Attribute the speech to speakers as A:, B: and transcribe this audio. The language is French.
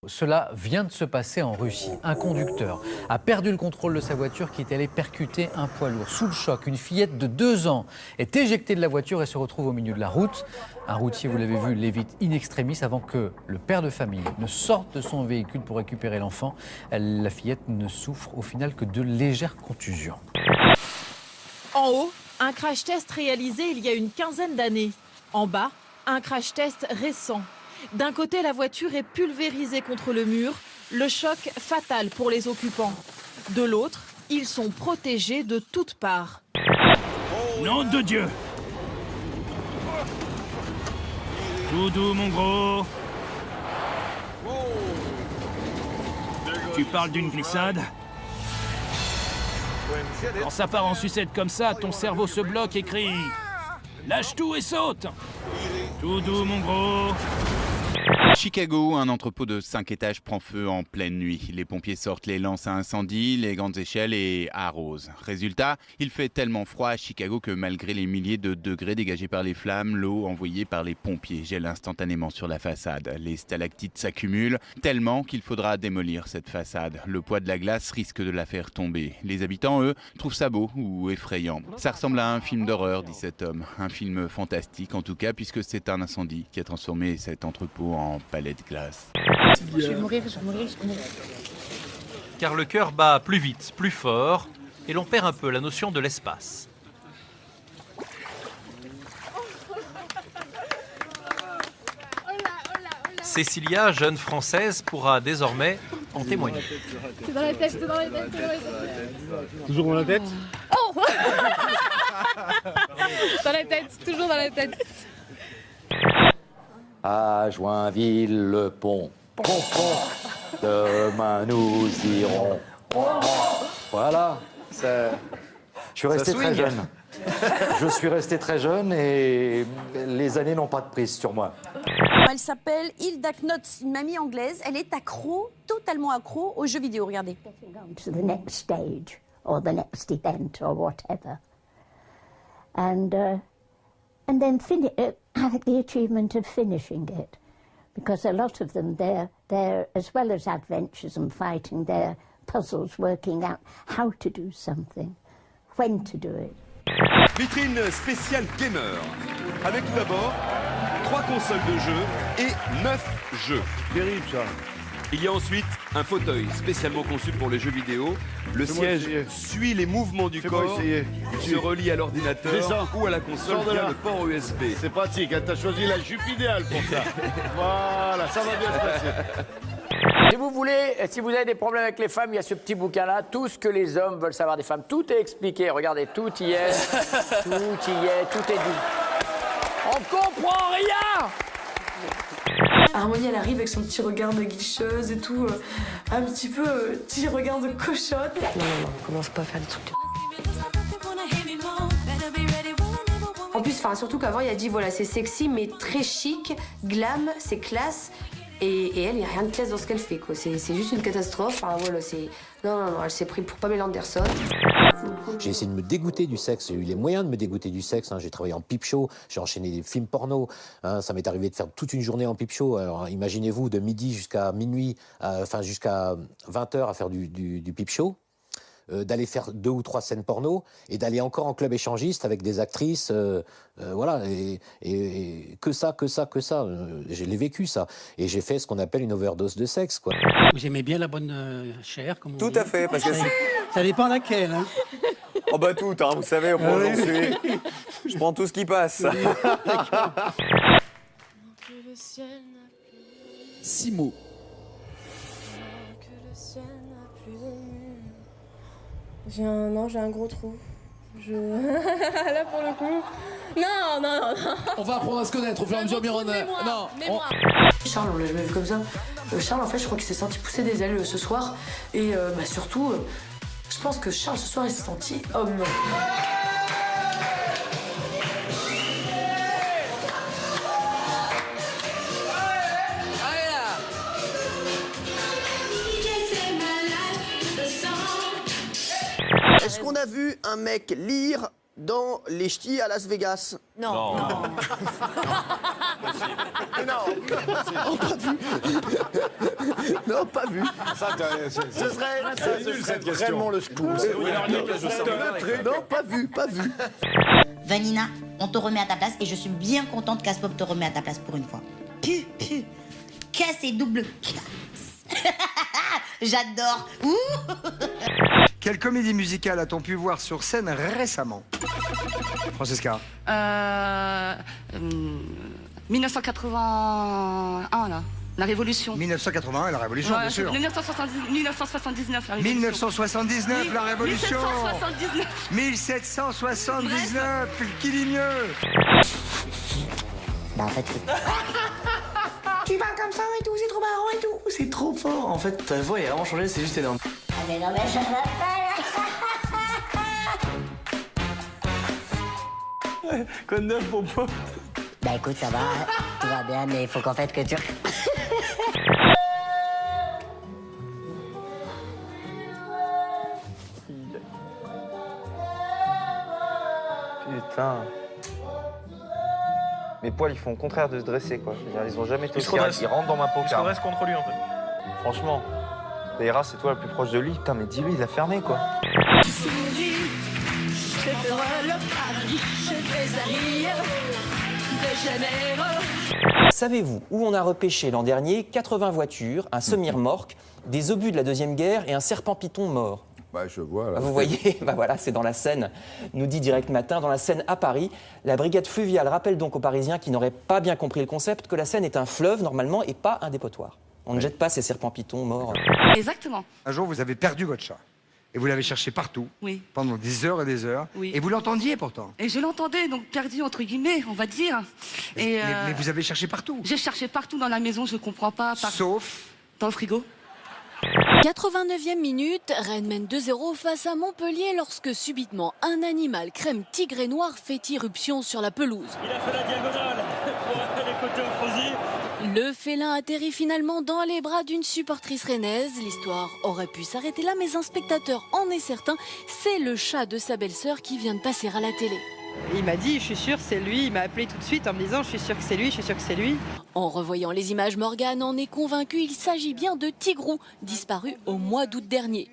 A: Cela vient de se passer en Russie. Un conducteur a perdu le contrôle de sa voiture qui est allé percuter un poids lourd. Sous le choc, une fillette de 2 ans est éjectée de la voiture et se retrouve au milieu de la route. Un routier, vous l'avez vu, l'évite in extremis avant que le père de famille ne sorte de son véhicule pour récupérer l'enfant. La fillette ne souffre au final que de légères contusions.
B: En haut, un crash test réalisé il y a une quinzaine d'années. En bas, un crash test récent. D'un côté, la voiture est pulvérisée contre le mur, le choc fatal pour les occupants. De l'autre, ils sont protégés de toutes parts.
C: Nom de Dieu! Tout doux, mon gros. Tu parles d'une glissade? Quand ça part en sucette comme ça, ton cerveau se bloque et crie « Lâche tout et saute !» Tout doux, mon gros.
D: Chicago, un entrepôt de 5 étages prend feu en pleine nuit. Les pompiers sortent les lances à incendie, les grandes échelles et arrosent. Résultat, il fait tellement froid à Chicago que malgré les milliers de degrés dégagés par les flammes, l'eau envoyée par les pompiers gèle instantanément sur la façade. Les stalactites s'accumulent tellement qu'il faudra démolir cette façade. Le poids de la glace risque de la faire tomber. Les habitants, eux, trouvent ça beau ou effrayant. Ça ressemble à un film d'horreur, dit cet homme. Un film fantastique en tout cas, puisque c'est un incendie qui a transformé cet entrepôt en palais de glace.
E: Je vais mourir.
F: Car le cœur bat plus vite, plus fort, et l'on perd un peu la notion de l'espace. Cécilia, jeune française, pourra désormais en témoigner.
E: C'est dans la tête, c'est dans la tête, c'est dans la tête.
G: Toujours dans la tête?
E: Oh dans la tête, toujours dans la tête.
H: À Joinville-le-Pont, pont. Demain nous irons. Voilà. Je suis resté très jeune. Je suis resté très jeune et les années n'ont pas de prise sur moi.
I: Elle s'appelle Hilda Knotz, une mamie anglaise. Elle est accro, totalement accro aux jeux vidéo. Regardez.
J: To the next stage or the next event or whatever, and then have the achievement of finishing it, because a lot of them, they're as well as adventures and fighting, they're puzzles working out how to do something, when to do it.
K: Vitrine spéciale gamer, avec tout d'abord 3 consoles de jeux et 9 jeux.
G: Terrible ça.
K: Il y a ensuite un fauteuil spécialement conçu pour les jeux vidéo. Le siège suit les mouvements du corps, se relie à l'ordinateur ou à la console via le port USB.
G: C'est pratique, hein, t'as choisi la jupe idéale pour ça. Voilà, ça va bien se passer.
L: Si vous voulez, si vous avez des problèmes avec les femmes, il y a ce petit bouquin-là, tout ce que les hommes veulent savoir des femmes. Tout est expliqué, regardez, tout y est, tout est dit. On comprend rien!
M: Harmonie, elle arrive avec son petit regard de guicheuse et tout, un petit peu petit regard de cochonne.
N: Non, commence pas à faire des trucs.
M: En plus, surtout qu'avant, il a dit voilà, c'est sexy, mais très chic, glam, c'est classe. Et elle, il n'y a rien de classe dans ce qu'elle fait, quoi. C'est juste une catastrophe. Voilà, non, elle s'est pris pour Pamela Anderson.
H: J'ai essayé de me dégoûter du sexe, j'ai eu les moyens de me dégoûter du sexe. J'ai travaillé en pipe show, j'ai enchaîné des films porno. Ça m'est arrivé de faire toute une journée en pipe show. Alors imaginez-vous, de midi jusqu'à minuit, jusqu'à 20h à faire du pipe show. D'aller faire 2 ou 3 scènes porno et d'aller encore en club échangiste avec des actrices, voilà, et que ça. Je l'ai vécu, ça. Et j'ai fait ce qu'on appelle une overdose de sexe, quoi.
O: Vous aimez bien la bonne chair, comme on dit?
P: Tout à fait, parce que
O: ça dépend laquelle, hein.
P: Oh bah tout, hein, vous savez, au point où j'en suis. Je prends tout ce qui passe.
Q: 6 mots.
E: J'ai un gros trou. Là, pour le coup... Non.
Q: On va apprendre à se connaître au fur et à mesure, Mirona. Non.
M: Charles, on l'a jamais vu comme ça. Charles, en fait, je crois qu'il s'est senti pousser des ailes ce soir. Et surtout, je pense que Charles, ce soir, il s'est senti homme.
P: Est-ce qu'on a vu un mec lire dans les ch'tis à Las Vegas?
I: Non.
P: Non. Oh, pas vu.
G: Non, pas vu. Ce serait vraiment le scoop. Non, pas vu.
R: Vanina, on te remet à ta place et je suis bien contente qu'Aspop te remet à ta place pour une fois. Casse et double. J'adore.
S: Quelle comédie musicale a-t-on pu voir sur scène récemment? Francesca.
T: 1981, là. La Révolution.
S: 1981, la Révolution, bien sûr.
T: 1979, la Révolution.
S: 1979, la Révolution.
T: 1779.
S: 1779, qui dit mieux?
R: Bah en fait...
U: Tu parles comme ça et tout, c'est trop marrant et tout. C'est trop fort. En fait, ta voix est vraiment changée, c'est juste énorme.
R: Ah mais non mais ça va pas.
U: Quoi de neuf, mon pote?
R: Bah écoute, ça va, tout va bien, mais il faut qu'en fait que tu...
P: Putain. Mes poils, ils font au contraire de se dresser, quoi. Je veux dire, ils ont jamais été aussi rares. Ils rentrent dans ma peau,
F: Il se redresse contre lui, en fait.
P: Franchement, Daïra, c'est toi la plus proche de lui. Putain, mais dis-lui, il a fermé, quoi.
V: Savez-vous où on a repêché l'an dernier 80 voitures, un semi-remorque, des obus de la Deuxième Guerre et un serpent python mort?
G: Bah, je vois, là.
V: Vous voyez, bah voilà, c'est dans la Seine, nous dit Direct Matin, dans la Seine à Paris. La brigade fluviale rappelle donc aux Parisiens qui n'auraient pas bien compris le concept que la Seine est un fleuve, normalement, et pas un dépotoir. On ne jette pas ces serpents pythons morts.
T: Exactement.
S: Un jour, vous avez perdu votre chat. Et vous l'avez cherché partout,
T: Oui.
S: pendant des heures et des heures.
T: Oui.
S: Et vous l'entendiez pourtant.
T: Et je l'entendais, donc perdu entre guillemets, on va dire. Et
S: Mais vous avez cherché partout.
T: j'ai cherché partout dans la maison, je comprends pas.
S: Sauf
T: dans le frigo.
W: 89e minute, Rennes mène 2-0 face à Montpellier lorsque subitement un animal crème tigre et noir fait irruption sur la pelouse.
X: Il a fait la diagonale pour les côtés opposés.
W: Le félin atterrit finalement dans les bras d'une supportrice rennaise. L'histoire aurait pu s'arrêter là, mais un spectateur en est certain, c'est le chat de sa belle-sœur qui vient de passer à la télé.
Y: Il m'a dit, je suis sûre, c'est lui. Il m'a appelé tout de suite en me disant, je suis sûre que c'est lui, je suis sûre que c'est lui.
W: En revoyant les images, Morgane en est convaincue, il s'agit bien de Tigrou, disparu au mois d'août dernier.